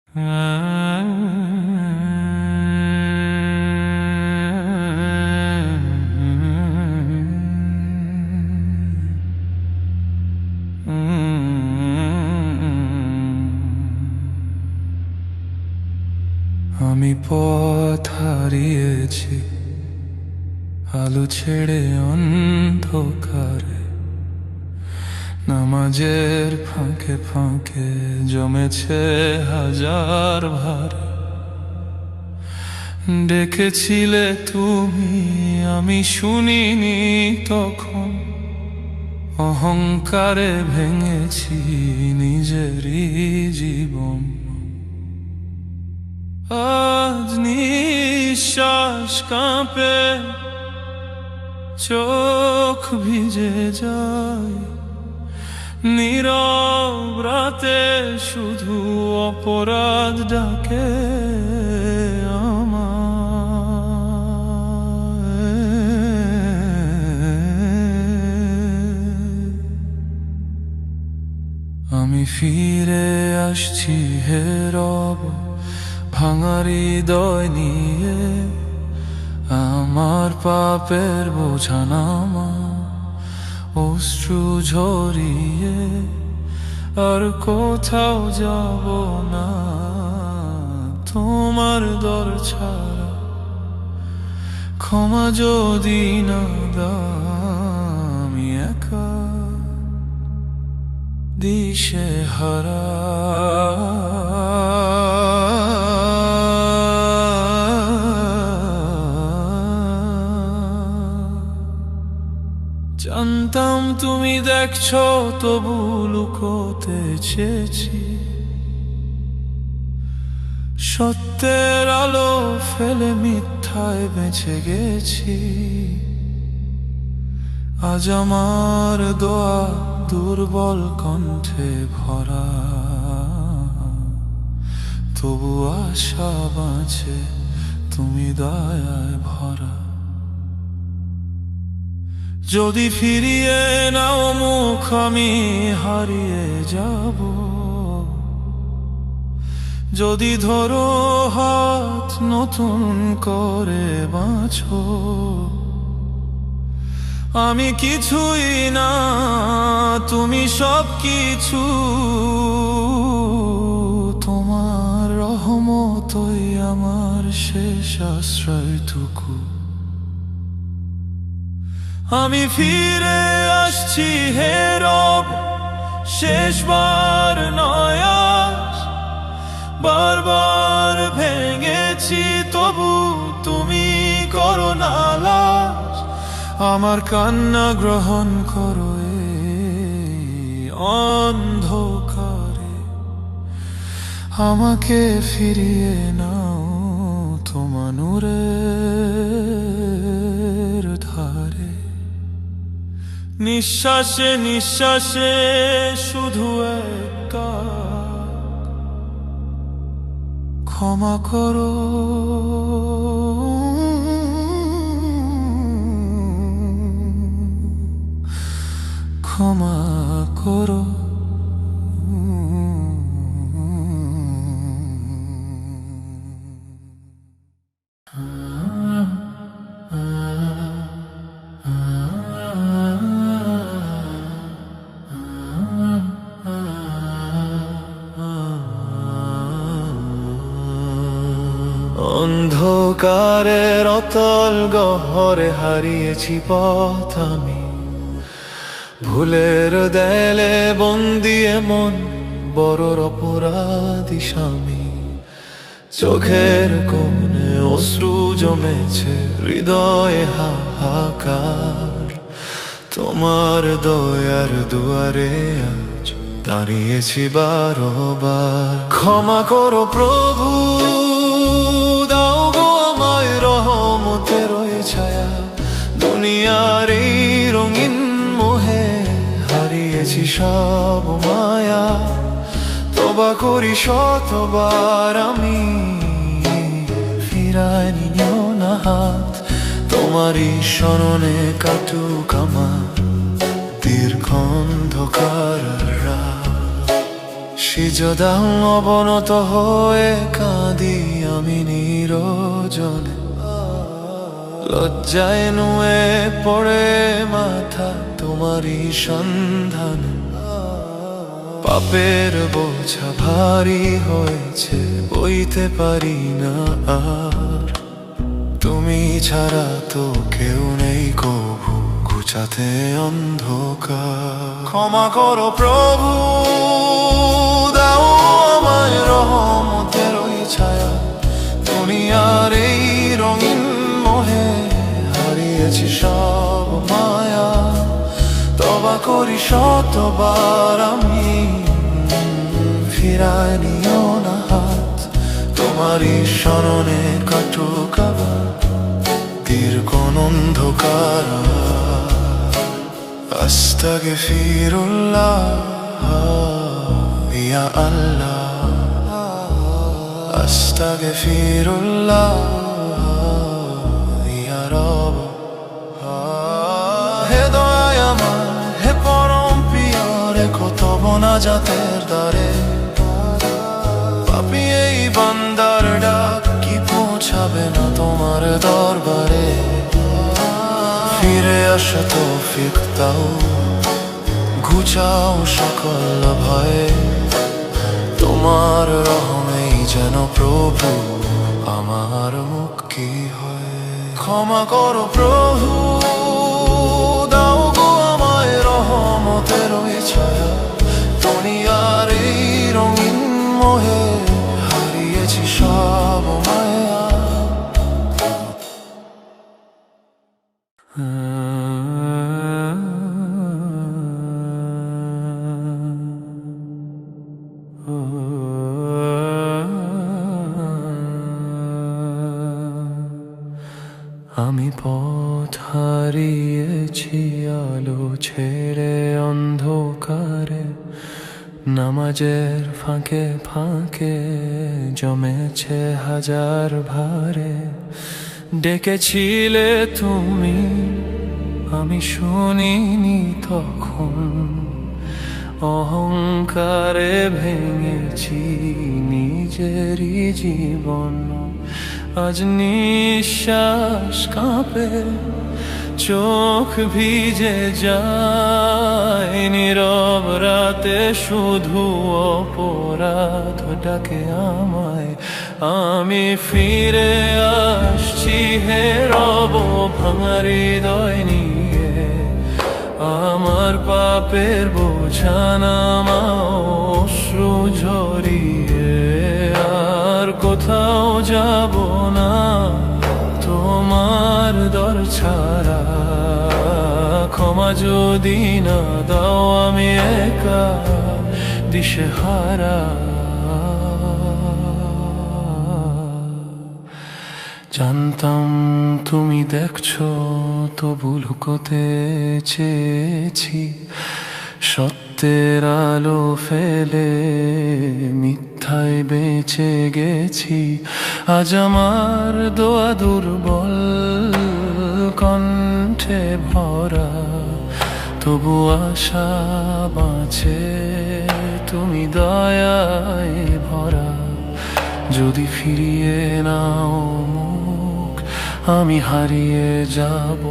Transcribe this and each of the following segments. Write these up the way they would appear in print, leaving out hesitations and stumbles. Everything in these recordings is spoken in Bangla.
আমি পথ হারিয়েছি আলো ছেড়ে অন্ধকারে, নামাজের ফাঁকে ফাঁকে জমেছে হাজার ভারে। ডেকেছিলে তুমি, আমি শুনিনি তখন, অহংকারে ভেঙেছি নিজেরই জীবন। আজ নিঃশ্বাস কাঁপে, চোখ ভিজে যায়, নীরব রাতে শুধু অপরাধ ডাকে আমি ফিরে আসছি হে রব, ভাঙা হৃদয় নিয়ে, আমার পাপের বোঝা নামা অশ্রু ঝরিয়ে। আর কোথাও যাব না তোমার দর ছাড়া, ক্ষমা যদি না দাও আমি একা দিশে হারা। জানতাম তুমি দেখছো, তবু লুকোতে চেয়েছি, সত্যের আলো ফেলে মিথ্যায় বেঁচে গেছি। আজ আমার দোয়া দুর্বল কণ্ঠে ভরা, তবু আশা বাঁচে তুমি দয়ায় ভরা। যদি ফিরিয়ে নাও মুখ আমি হারিয়ে যাব, যদি ধরো হাত নতুন করে বাঁচো। আমি কিছুই না, তুমি সব কিছু, তোমার রহমতই আমার শেষ আশ্রয়টুকু। আমি ফিরে আসছি হে রব, শেষবার নয় আজ, বারবার ভেঙেছি তবু তুমি করো না লাজ। আমার কান্না গ্রহণ করো এই অন্ধকারে, আমাকে ফিরিয়ে নাও তোমার নূরের ধারে। নিঃশ্বাসে নিঃশ্বাসে শুধু একটা ক্ষমা করো, ক্ষমা করো। অন্ধকারের অতল গহ্বরে হারিয়েছি পথ আমি, ভুলের দেলে বন্দি এমন বড় অপরাধী স্বামী। চোখের কোণে অশ্রু জমেছে, হৃদয়ে হাহাকার। তোমার দয়ার দুয়ারে আজ দাঁড়িয়েছি বারবার। ক্ষমা করো প্রভু, দাও গো আমায় রহমতের ছায়া। দুনিয়ার এই রঙিন মোহে হারিয়েছি সব মায়া। তবা করি শতবার আমি, ফিরায় নিও না হাত। তোমারই স্মরণে কাটুক আমার দীর্ঘ অন্ধকার রাত। সিজদায় অবনত হয়ে কাঁদি আমি নিরজনে, লজ্জায় নুয়ে পড়ে মাথা তোমারই সন্ধানে। পাপের বোঝা ভারী হয়েছে, বইতে পারি না আর। তুমি ছাড়া তো কেউ নেই কভু, ঘুচাতে অন্ধকার। ক্ষমা করো প্রভু, দাও আমায় রহমতের ওই ছায়া। দুনিয়ার এই রঙিন মোহে হারিয়েছি সব মায়া। তওবা করি শতবার আমি, ফিরায় নিও না হাত। তোমারই স্মরণে কাটুক আবার দীর্ঘ অন্ধকার। আস্তাগফিরুল্লাহ ইয়া আল্লাহ, আস্তাগফিরুল্লাহ ইয়া রব। হে দয়াময় আমার, হে পরম প্রিয়, রেখো তব নাজাতের দ্বারে। পাপী এই বান্দার ডাক কি পৌঁছাবে না তোমার দরবারে। ফিরে আসা তৌফিক দাও, ঘুচাও সকল ভয়ে। তোমার রহমেই যেন প্রভু আমার মুক্তি হয়। ক্ষমা করো প্রভু, দাও গো আমায় রহমতের ওই ছায়া। দুনিয়ার এই রঙিন মোহে হারিয়েছি সব মায়া। আমি পথ হারিয়েছি আলো ছেড়ে অন্ধকারে। নামাজের ফাঁকে ফাঁকে জমেছে হাজার ভারে। ডেকেছিলে তুমি, আমি শুনিনি তখন। অহংকারে ভেঙেছি নিজেরই জীবন। আজ নিঃশ্বাস কাঁপে, চোখ ভিজে যায়। নীরব রাতে শুধু অপরাধ ডাকে আমায়। আমি ফিরে আসছি হে রব ভাঙা হৃদয় নিয়ে। আমার পাপের বোঝা নামাও অশ্রু ঝরিয়ে। আর কোথাও যাব না তোমার দর ছাড়া। ক্ষমা যদি না দাও আমি একা দিশেহারা। জানতাম তুমি দেখছো, তবু লুকোতে চেয়েছি। সত্যের আলো ফেলে মিথ্যায় বেঁচে গেছি। আজ আমার দোয়া দুর্বল কণ্ঠে ভরা, তবু আশা বাঁচে তুমি দয়ায় ভরা। যদি ফিরিয়ে নাও মুখ আমি হারিয়ে যাব।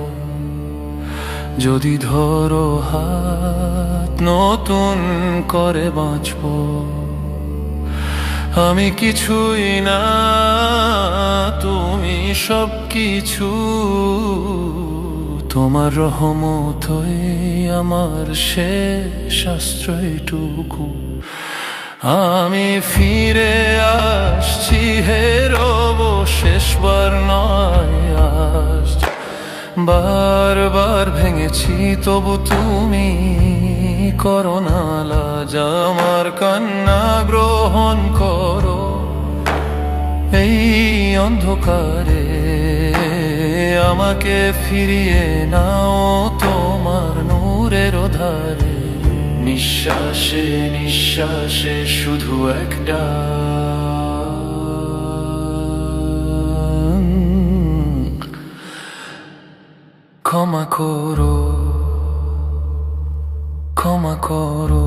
যদি ধরো হাত নতুন করে বাঁচব। আমি কিছুই না, তুমি সব কিছু। তোমার রহমতই আমার শেষ আশ্রয়টুকু। আমি ফিরে আসছি হে রব, শেষবার নয় আজ। বারবার ভেঙেছি তবু তুমি করো না লাজ। আমার কান্না গ্রহণ করো এই অন্ধকারে। আমাকে ফিরিয়ে নাও তোমার নূরের ধারে। নিঃশ্বাসে নিঃশ্বাসে শুধু একটা ক্ষমা করো, ক্ষমা করো।